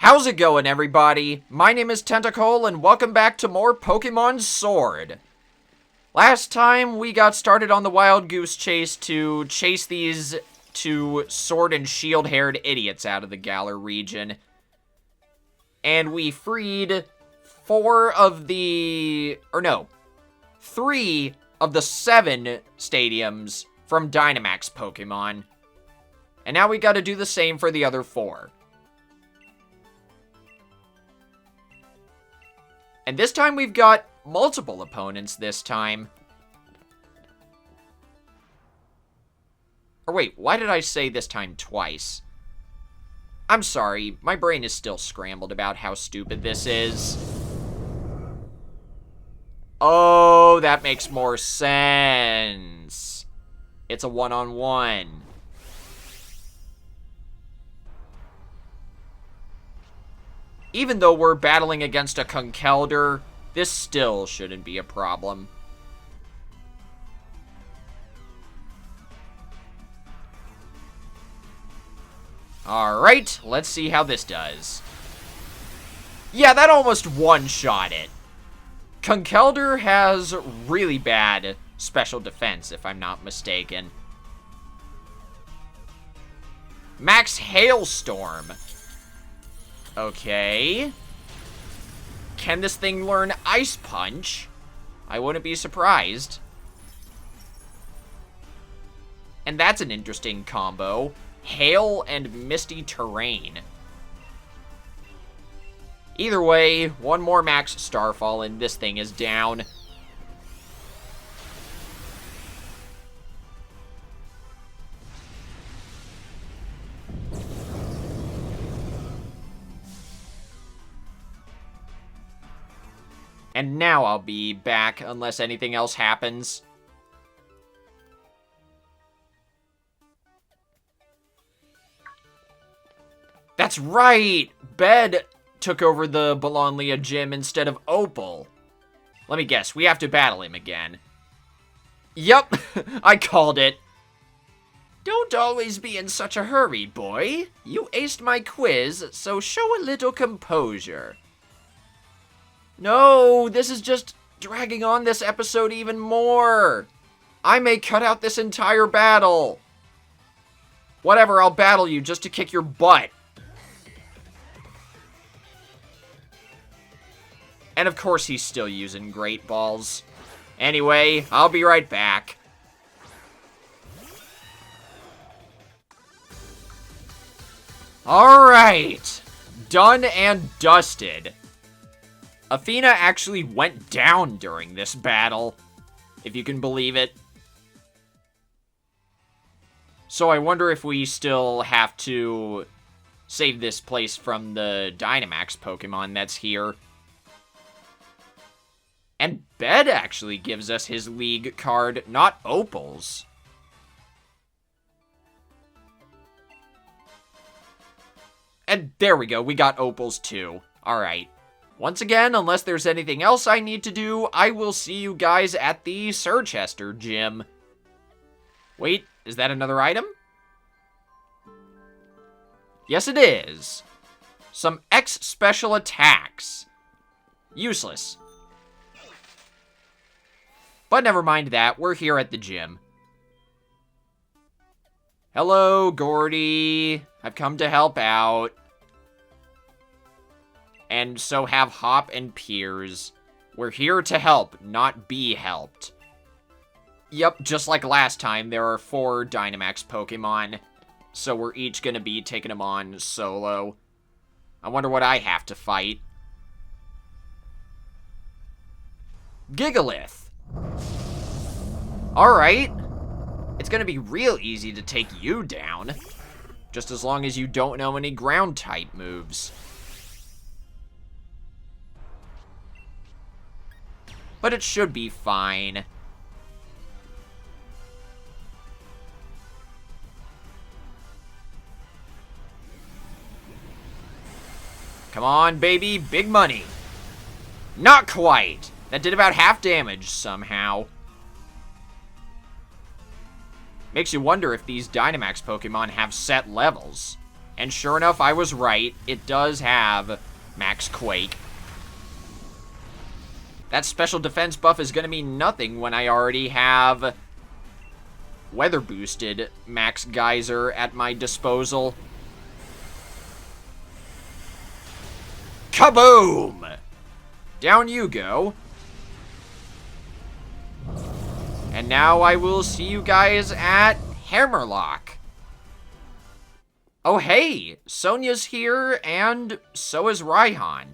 How's it going, everybody? My name is Tentacle, and welcome back to more Pokemon Sword. Last time, we got started on the Wild Goose Chase to chase these two sword and shield-haired idiots out of the Galar region. And we freed three of the 7 stadiums from Dynamax Pokemon. And now we gotta do the same for the other 4. And this time we've got multiple opponents this time. Or wait, why did I say this time twice? I'm sorry, my brain is still scrambled about how stupid this is. Oh, that makes more sense. It's a one-on-one. Even though we're battling against a Conkeldurr, this still shouldn't be a problem. Alright, let's see how this does. Yeah, that almost one-shot it. Conkeldurr has really bad special defense, if I'm not mistaken. Max Hailstorm. Okay. Can this thing learn Ice Punch? I wouldn't be surprised. And that's an interesting combo. Hail and Misty Terrain. Either way, one more Max Starfall and this thing is down. And now I'll be back unless anything else happens. That's right! Bed took over the Balonlia gym instead of Opal. Let me guess, we have to battle him again. Yup, I called it. Don't always be in such a hurry, boy. You aced my quiz, so show a little composure. No, this is just dragging on this episode even more. I may cut out this entire battle. Whatever, I'll battle you just to kick your butt. And of course he's still using Great Balls. Anyway, I'll be right back. Alright. Done and dusted. Athena actually went down during this battle, if you can believe it. So I wonder if we still have to save this place from the Dynamax Pokemon that's here. And Bed actually gives us his League card, not Opal's. And there we go, we got Opal's too. Alright. Once again, unless there's anything else I need to do, I will see you guys at the Sirchester gym. Wait, is that another item? Yes, it is. Some X special attacks. Useless. But never mind that, we're here at the gym. Hello, Gordy. I've come to help out. And so have Hop and Piers. We're here to help, not be helped. Yep, just like last time, there are 4 Dynamax Pokemon. So we're each gonna be taking them on solo. I wonder what I have to fight. Gigalith. Alright. It's gonna be real easy to take you down. Just as long as you don't know any ground-type moves. But it should be fine. Come on, baby, big money. Not quite. That did about half damage somehow. Makes you wonder if these Dynamax Pokemon have set levels. And sure enough, I was right. It does have Max Quake. That special defense buff is going to mean nothing when I already have weather boosted Max Geyser at my disposal. Kaboom! Down you go. And now I will see you guys at Hammerlock. Oh hey, Sonia's here, and so is Raihan.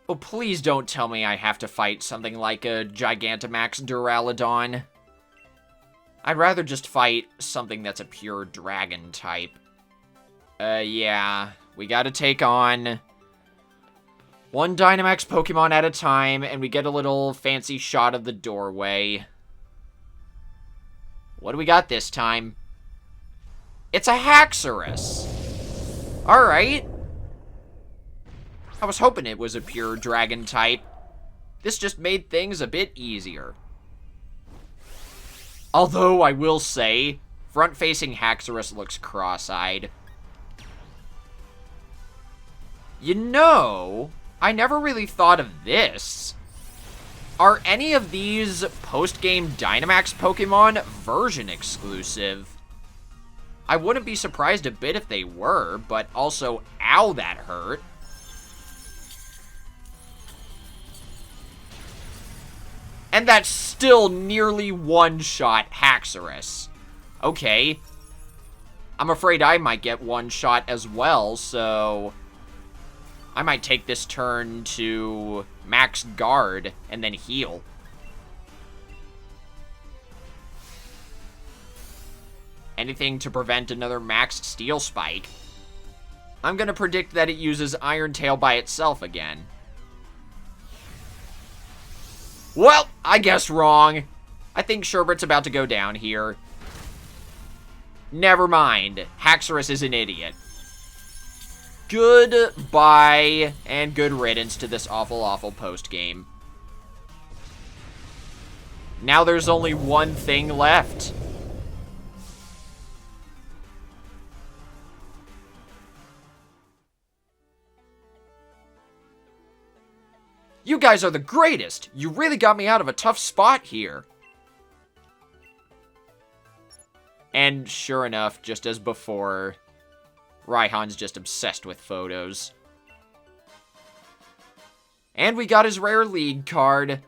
Oh, please don't tell me I have to fight something like a Gigantamax Duraludon. I'd rather just fight something that's a pure dragon type. Yeah, we gotta take on one Dynamax Pokemon at a time, and we get a little fancy shot of the doorway. What do we got this time? It's a Haxorus! Alright. I was hoping it was a pure dragon type. This just made things a bit easier. Although, I will say, front-facing Haxorus looks cross-eyed. You know, I never really thought of this. Are any of these post-game Dynamax Pokemon version exclusive? I wouldn't be surprised a bit if they were, but also, ow, that hurt. And that's still nearly one-shot Haxorus. Okay. I'm afraid I might get one-shot as well, so I might take this turn to max guard and then heal. Anything to prevent another max Steel Spike. I'm gonna predict that it uses Iron Tail by itself again. Well, I guessed wrong. I think Sherbert's about to go down here. Never mind. Haxorus is an idiot. Goodbye, and good riddance to this awful, awful post-game. Now there's only one thing left. You guys are the greatest! You really got me out of a tough spot here. And sure enough, just as before, Raihan's just obsessed with photos. And we got his rare league card.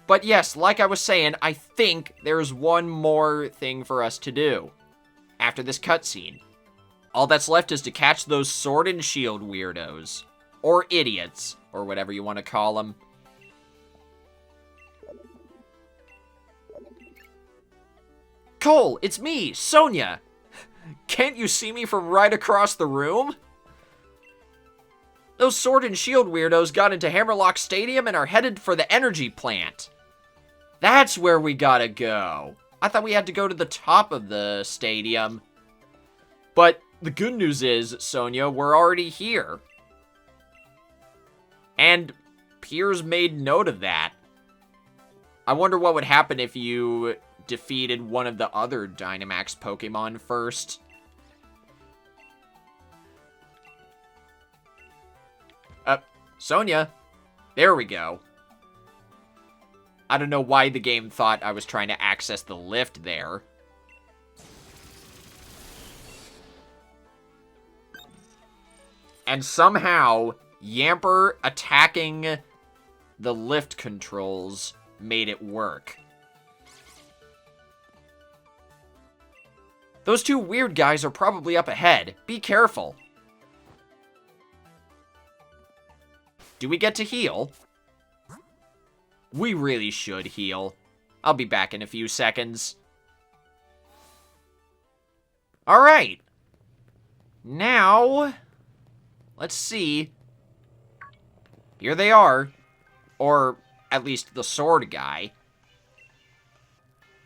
But yes, like I was saying, I think there's one more thing for us to do after this cutscene. All that's left is to catch those Sword and Shield weirdos. Or idiots, or whatever you want to call them. Cole, it's me, Sonia. Can't you see me from right across the room? Those Sword and Shield weirdos got into Hammerlock Stadium and are headed for the energy plant. That's where we gotta go. I thought we had to go to the top of the stadium. But the good news is, Sonia, we're already here. And Piers made note of that. I wonder what would happen if you defeated one of the other Dynamax Pokemon first. Sonia. There we go. I don't know why the game thought I was trying to access the lift there. And somehow, Yamper attacking the lift controls made it work. Those two weird guys are probably up ahead. Be careful. Do we get to heal? We really should heal. I'll be back in a few seconds. Alright. Now, let's see. Here they are. Or at least the sword guy.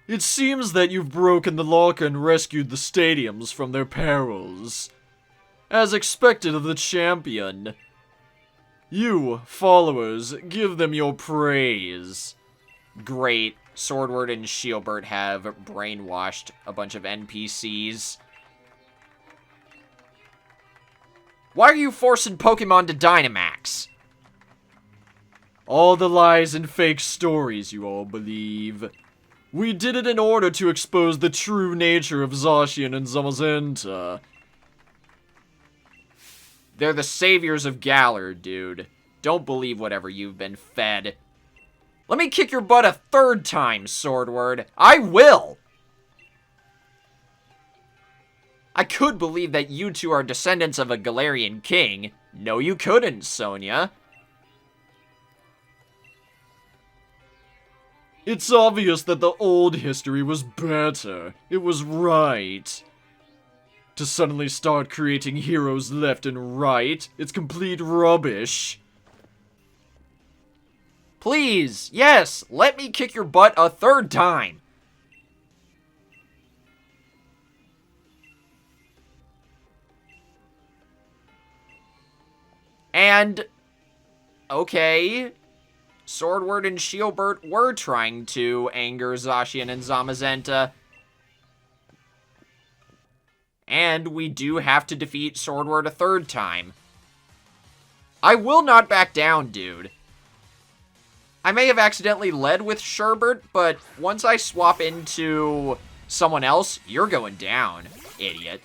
It seems that you've broken the lock and rescued the stadiums from their perils. As expected of the champion. You, followers, give them your praise. Great. Swordward and Shielbert have brainwashed a bunch of NPCs. Why are you forcing Pokemon to Dynamax? All the lies and fake stories you all believe. We did it in order to expose the true nature of Zacian and Zamazenta. They're the saviors of Galar, dude. Don't believe whatever you've been fed. Let me kick your butt a third time, Swordward. I will! I could believe that you two are descendants of a Galarian king. No, you couldn't, Sonia. It's obvious that the old history was better. It was right. To suddenly start creating heroes left and right, it's complete rubbish. Please, yes, let me kick your butt a third time. And, okay, Swordward and Shielbert were trying to anger Zacian and Zamazenta. And we do have to defeat Swordward a third time. I will not back down, dude. I may have accidentally led with Sherbert, but once I swap into someone else, you're going down, idiot.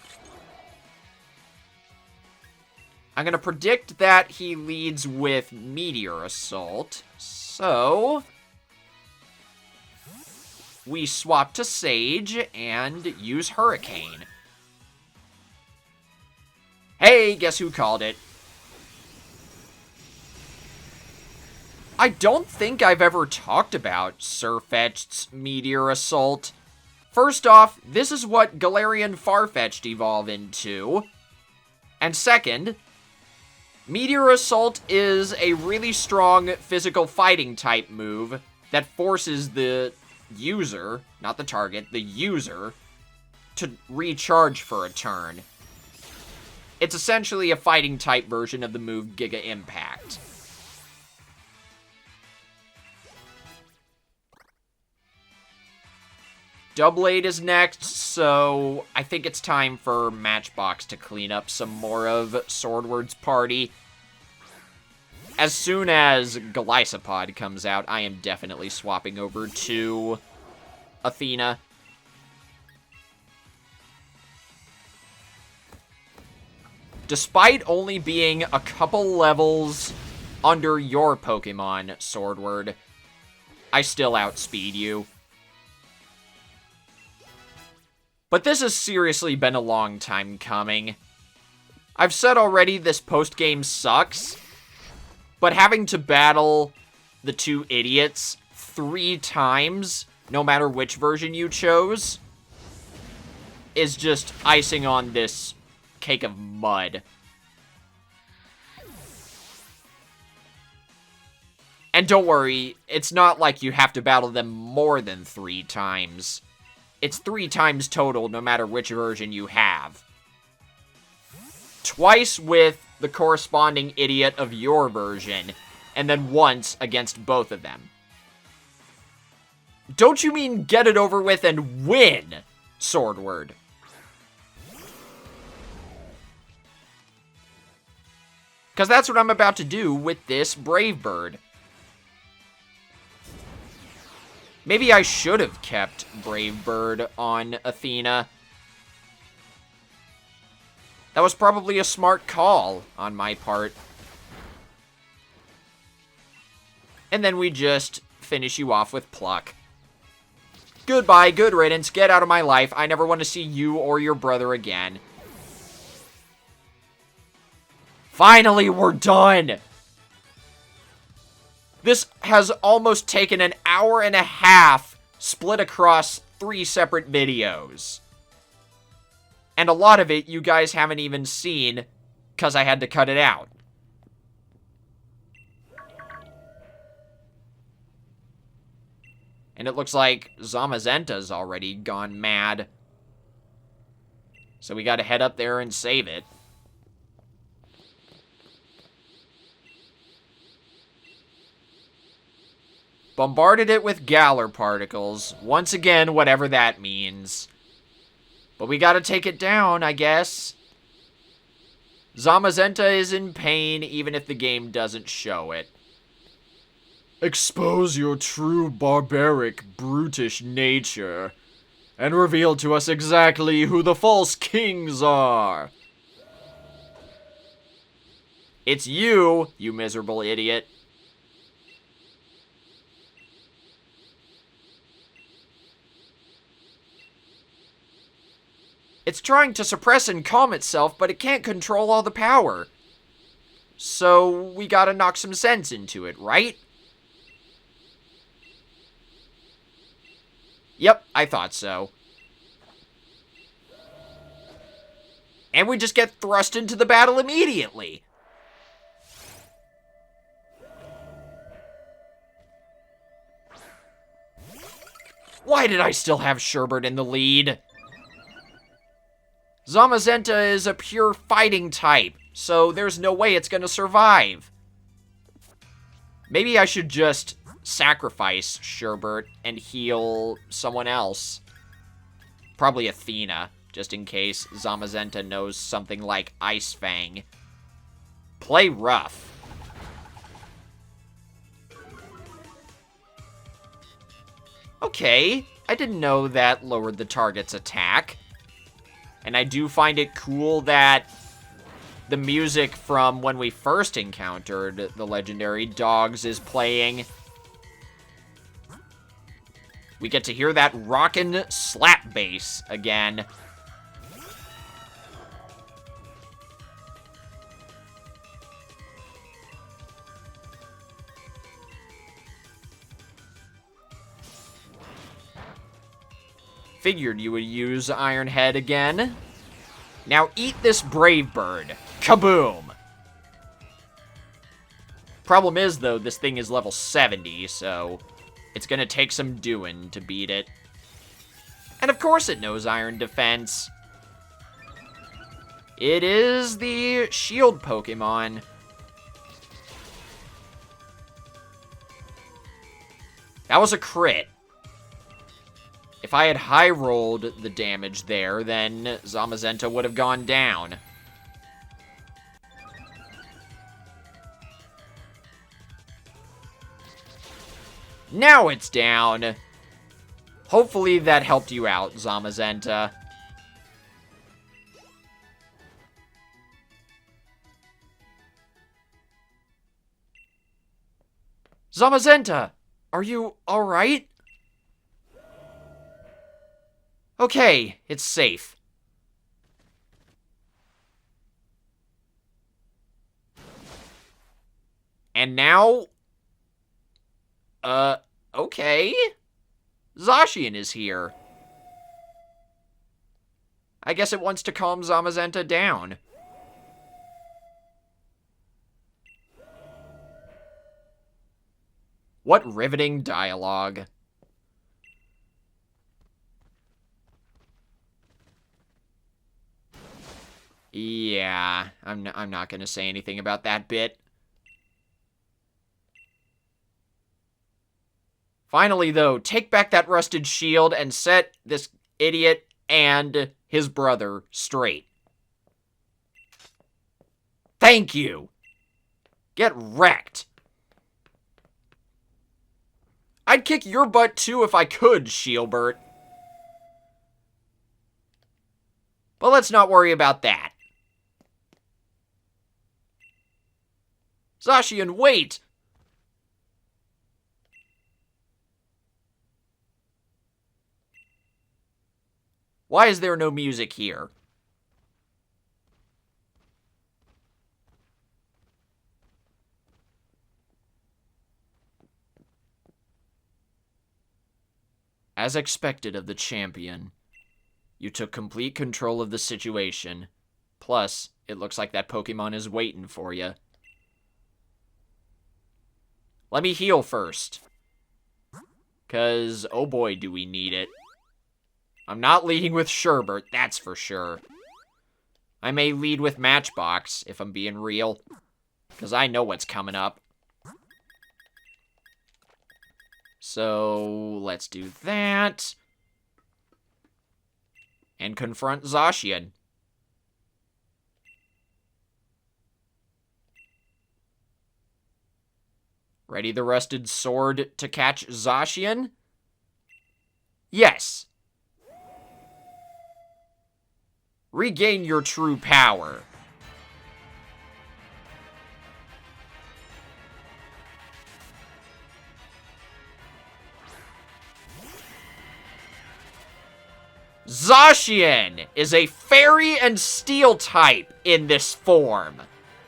I'm going to predict that he leads with Meteor Assault. So, we swap to Sage and use Hurricane. Hey, guess who called it? I don't think I've ever talked about Sirfetch'd's Meteor Assault. First off, this is what Galarian Farfetch'd evolve into. And second, Meteor Assault is a really strong physical fighting type move that forces the user, not the target, the user, to recharge for a turn. It's essentially a fighting type version of the move Giga Impact. Doublade is next, so I think it's time for Matchbox to clean up some more of Swordward's party. As soon as Golisopod comes out, I am definitely swapping over to Athena. Despite only being a couple levels under your Pokemon, Swordward, I still outspeed you. But this has seriously been a long time coming. I've said already this post-game sucks, but having to battle the two idiots 3 times, no matter which version you chose, is just icing on this cake of mud. And don't worry, it's not like you have to battle them more than 3 times. It's 3 times total, no matter which version you have. Twice with the corresponding idiot of your version, and then once against both of them. Don't you mean get it over with and win, Swordward? Because that's what I'm about to do with this Brave Bird. Maybe I should have kept Brave Bird on Athena. That was probably a smart call on my part. And then we just finish you off with Pluck. Goodbye, good riddance, get out of my life. I never want to see you or your brother again. Finally, we're done! This has almost taken an hour and a half split across 3 separate videos. And a lot of it you guys haven't even seen because I had to cut it out. And it looks like Zamazenta's already gone mad. So we gotta head up there and save it. Bombarded it with Galar particles. Once again, whatever that means. But we gotta take it down, I guess. Zamazenta is in pain even if the game doesn't show it. Expose your true barbaric, brutish nature, and reveal to us exactly who the false kings are. It's you, you miserable idiot. It's trying to suppress and calm itself, but it can't control all the power. So we gotta knock some sense into it, right? Yep, I thought so. And we just get thrust into the battle immediately. Why did I still have Sherbert in the lead? Zamazenta is a pure fighting type, so there's no way it's gonna survive. Maybe I should just sacrifice Sherbert and heal someone else. Probably Athena, just in case Zamazenta knows something like Ice Fang. Play rough. Okay, I didn't know that lowered the target's attack. And I do find it cool that the music from when we first encountered the legendary dogs is playing. We get to hear that rockin' slap bass again. Figured you would use Iron Head again. Now eat this Brave Bird. Kaboom! Problem is, though, this thing is level 70, so it's gonna take some doing to beat it. And of course it knows Iron Defense. It is the Shield Pokemon. That was a crit. If I had high-rolled the damage there, then Zamazenta would have gone down. Now it's down. Hopefully that helped you out, Zamazenta. Zamazenta! Are you alright? Okay, it's safe. And now... okay. Zacian is here. I guess it wants to calm Zamazenta down. What riveting dialogue. Yeah, I'm not gonna say anything about that bit. Finally, though, take back that rusted shield and set this idiot and his brother straight. Thank you! Get wrecked! I'd kick your butt too if I could, Shielbert. But let's not worry about that. Zacian, wait! Why is there no music here? As expected of the champion, you took complete control of the situation. Plus, it looks like that Pokemon is waiting for you. Let me heal first. 'Cause, oh boy, do we need it. I'm not leading with Sherbert, that's for sure. I may lead with Matchbox, if I'm being real. 'Cause I know what's coming up. So, let's do that. And confront Zacian. Ready the rusted sword to catch Zacian? Yes. Regain your true power. Zacian is a fairy and steel type in this form.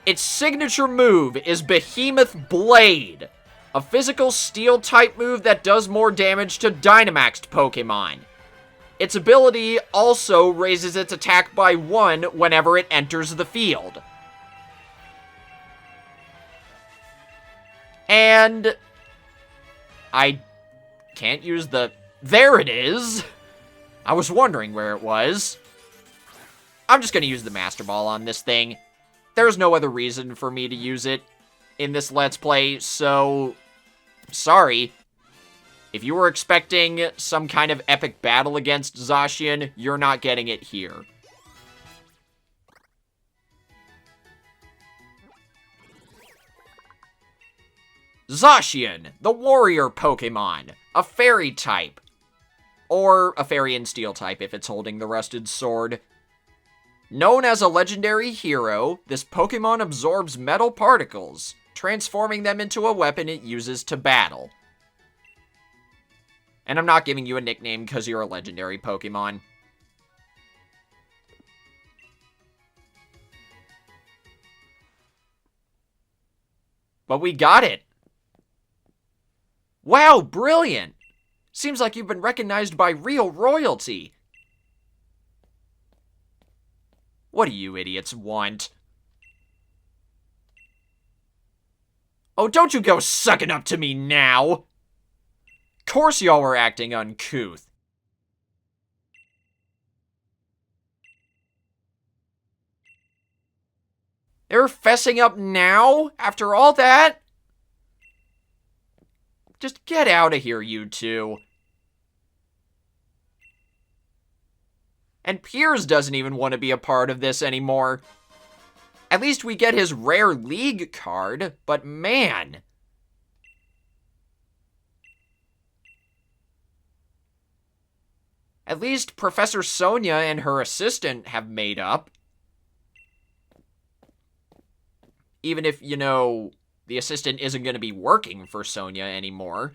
Its signature move is Behemoth Blade, a physical steel type move that does more damage to Dynamaxed Pokemon. Its ability also raises its attack by 1 whenever it enters the field. And I can't use the... There it is! I was wondering where it was. I'm just going to use the Master Ball on this thing. There's no other reason for me to use it in this Let's Play, so... Sorry. If you were expecting some kind of epic battle against Zacian, you're not getting it here. Zacian, the warrior Pokemon, a fairy type. Or a fairy and steel type if it's holding the rusted sword. Known as a legendary hero, this Pokemon absorbs metal particles, transforming them into a weapon it uses to battle. And I'm not giving you a nickname because you're a legendary Pokemon. But we got it! Wow, brilliant! Seems like you've been recognized by real royalty. What do you idiots want? Oh, don't you go sucking up to me now! Course y'all were acting uncouth. They're fessing up now? After all that? Just get out of here, you two. And Piers doesn't even want to be a part of this anymore. At least we get his rare league card, but man. At least Professor Sonia and her assistant have made up. Even if, you know, the assistant isn't going to be working for Sonia anymore.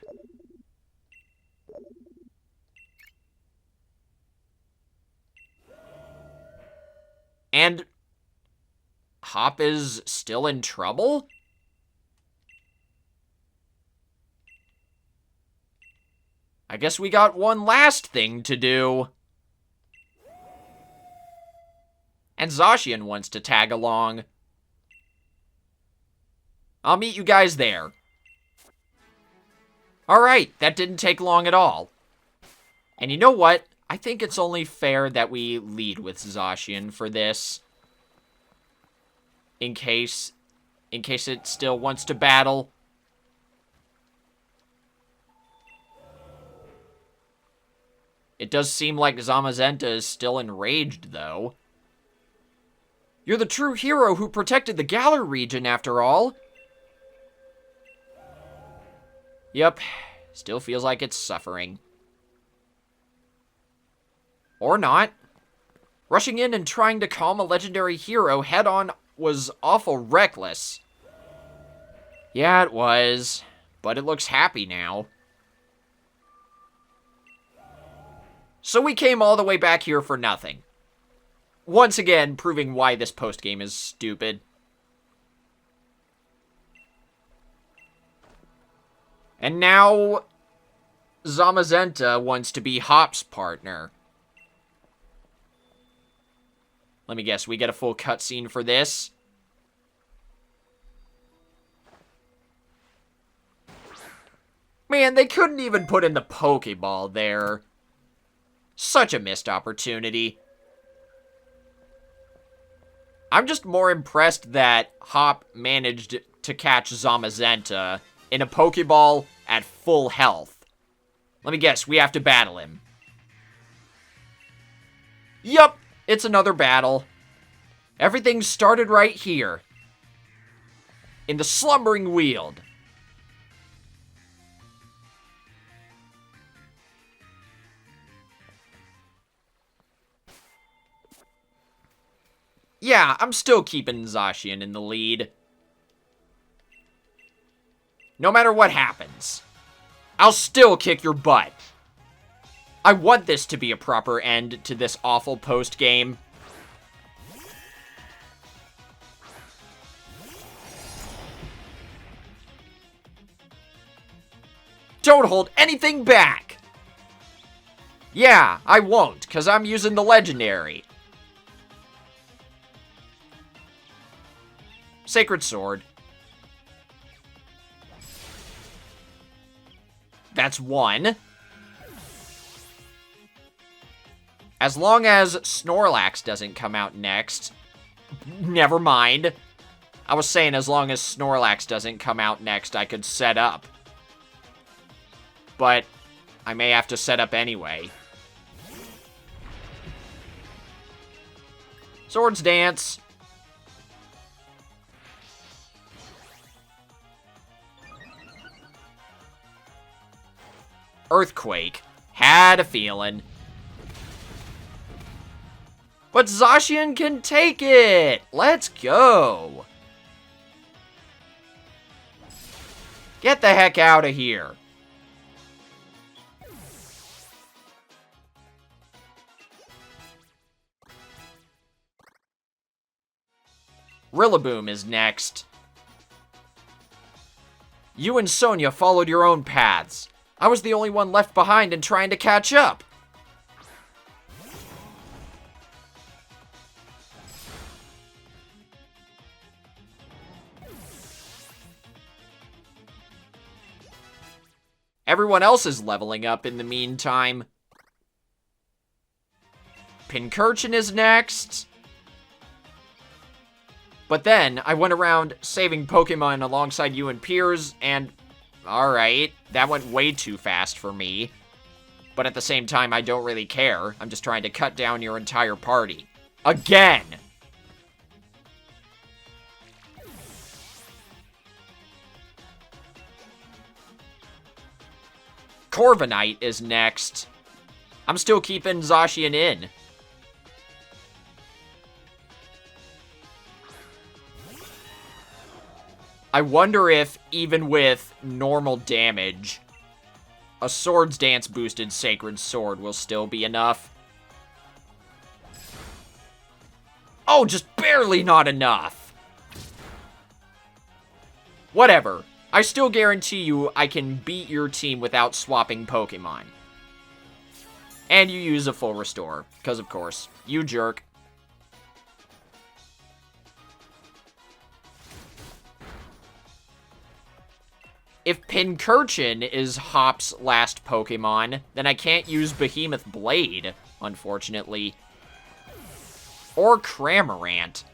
And Hop is still in trouble? I guess we got one last thing to do. And Zacian wants to tag along. I'll meet you guys there. Alright, that didn't take long at all. And you know what? I think it's only fair that we lead with Zacian for this. In case it still wants to battle. It does seem like Zamazenta is still enraged, though. You're the true hero who protected the Galar region, after all. Yep, still feels like it's suffering. Or not. Rushing in and trying to calm a legendary hero head-on was awful reckless. Yeah, it was. But it looks happy now. So we came all the way back here for nothing. Once again, proving why this postgame is stupid. And now, Zamazenta wants to be Hop's partner. Let me guess, we get a full cutscene for this? Man, they couldn't even put in the Pokeball there. Such a missed opportunity. I'm just more impressed that Hop managed to catch Zamazenta in a Pokeball at full health. Let me guess, we have to battle him. Yup, it's another battle. Everything started right here. In the Slumbering Weald. Yeah, I'm still keeping Zacian in the lead. No matter what happens, I'll still kick your butt. I want this to be a proper end to this awful post-game. Don't hold anything back! Yeah, I won't, because I'm using the legendary. Sacred Sword. That's one. As long as Snorlax doesn't come out next. Never mind. I was saying as long as Snorlax doesn't come out next, I could set up. But I may have to set up anyway. Swords Dance. Earthquake. Had a feeling. But Zacian can take it! Let's go! Get the heck out of here. Rillaboom is next. You and Sonia followed your own paths. I was the only one left behind and trying to catch up. Everyone else is leveling up in the meantime. Pincurchin is next. But then, I went around saving Pokemon alongside you and Piers, and... Alright, that went way too fast for me. But at the same time, I don't really care. I'm just trying to cut down your entire party. Again! Corviknight is next. I'm still keeping Zacian in. I wonder if, even with normal damage, a Swords Dance boosted Sacred Sword will still be enough. Oh, just barely not enough. Whatever. I still guarantee you I can beat your team without swapping Pokemon. And you use a full restore, because of course, you jerk. If Pincurchin is Hop's last Pokemon, then I can't use Behemoth Blade, unfortunately. Or Cramorant.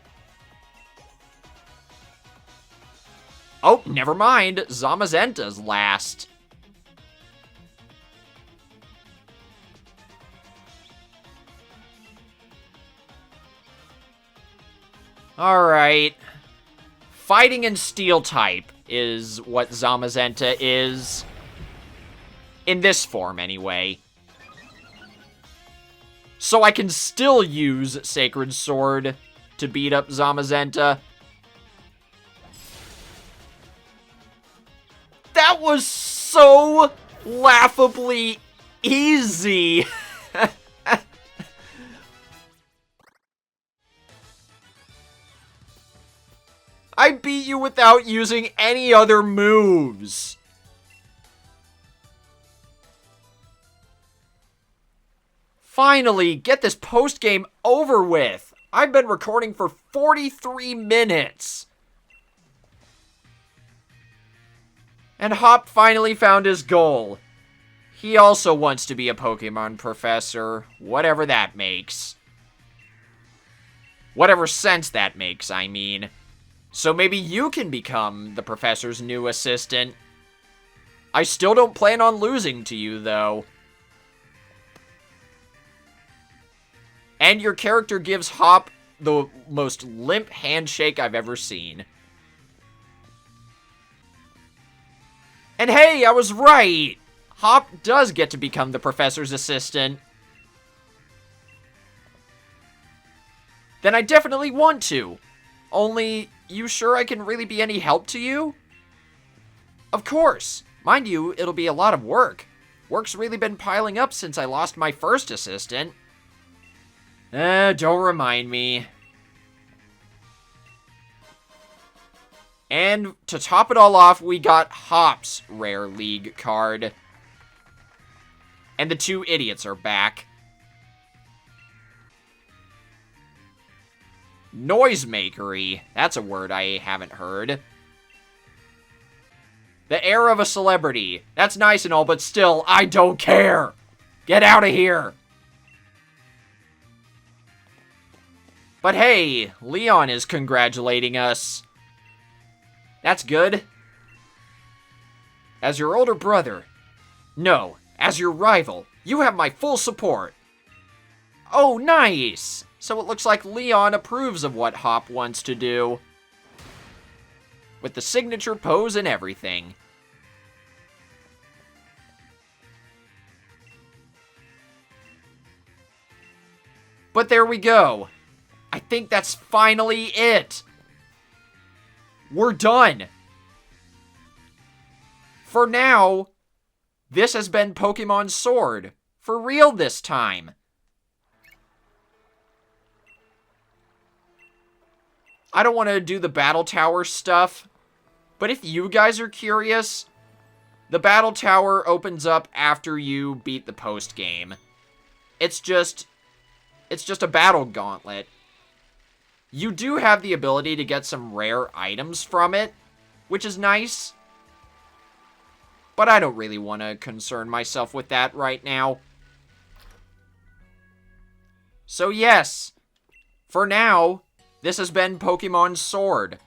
Oh, never mind. Zamazenta's last. Alright. Fighting and Steel type is what Zamazenta is. In this form, anyway. So I can still use Sacred Sword to beat up Zamazenta. That was so laughably easy. I beat you without using any other moves. Finally, get this post-game over with. I've been recording for 43 minutes. And Hop finally found his goal. He also wants to be a Pokemon professor, whatever that makes. Whatever sense that makes, I mean. So maybe you can become the professor's new assistant. I still don't plan on losing to you, though. And your character gives Hop the most limp handshake I've ever seen. And hey, I was right! Hop does get to become the professor's assistant. then I definitely want to. Only, you sure I can really be any help to you? Of course. Mind you, it'll be a lot of work. Work's really been piling up since I lost my first assistant. Don't remind me. And to top it all off, we got Hop's Rare League card. And the two idiots are back. Noisemakery. That's a word I haven't heard. The heir of a celebrity. That's nice and all, but still, I don't care. Get out of here. But hey, Leon is congratulating us. That's good. As your older brother. No, as your rival. You have my full support. Oh, nice. So it looks like Leon approves of what Hop wants to do. With the signature pose and everything. But there we go. I think that's finally it. We're done. For now, this has been Pokemon Sword. For real this time. I don't want to do the Battle Tower stuff, but if you guys are curious, the Battle Tower opens up after you beat the post-game. It's just a battle gauntlet. You do have the ability to get some rare items from it, which is nice. But I don't really want to concern myself with that right now. So yes, for now, this has been Pokemon Sword.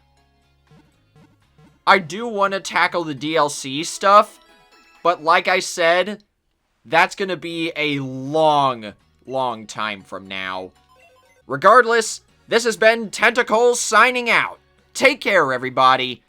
I do want to tackle the DLC stuff, but like I said, that's going to be a long time from now. Regardless, this has been Tentacles signing out. Take care, everybody.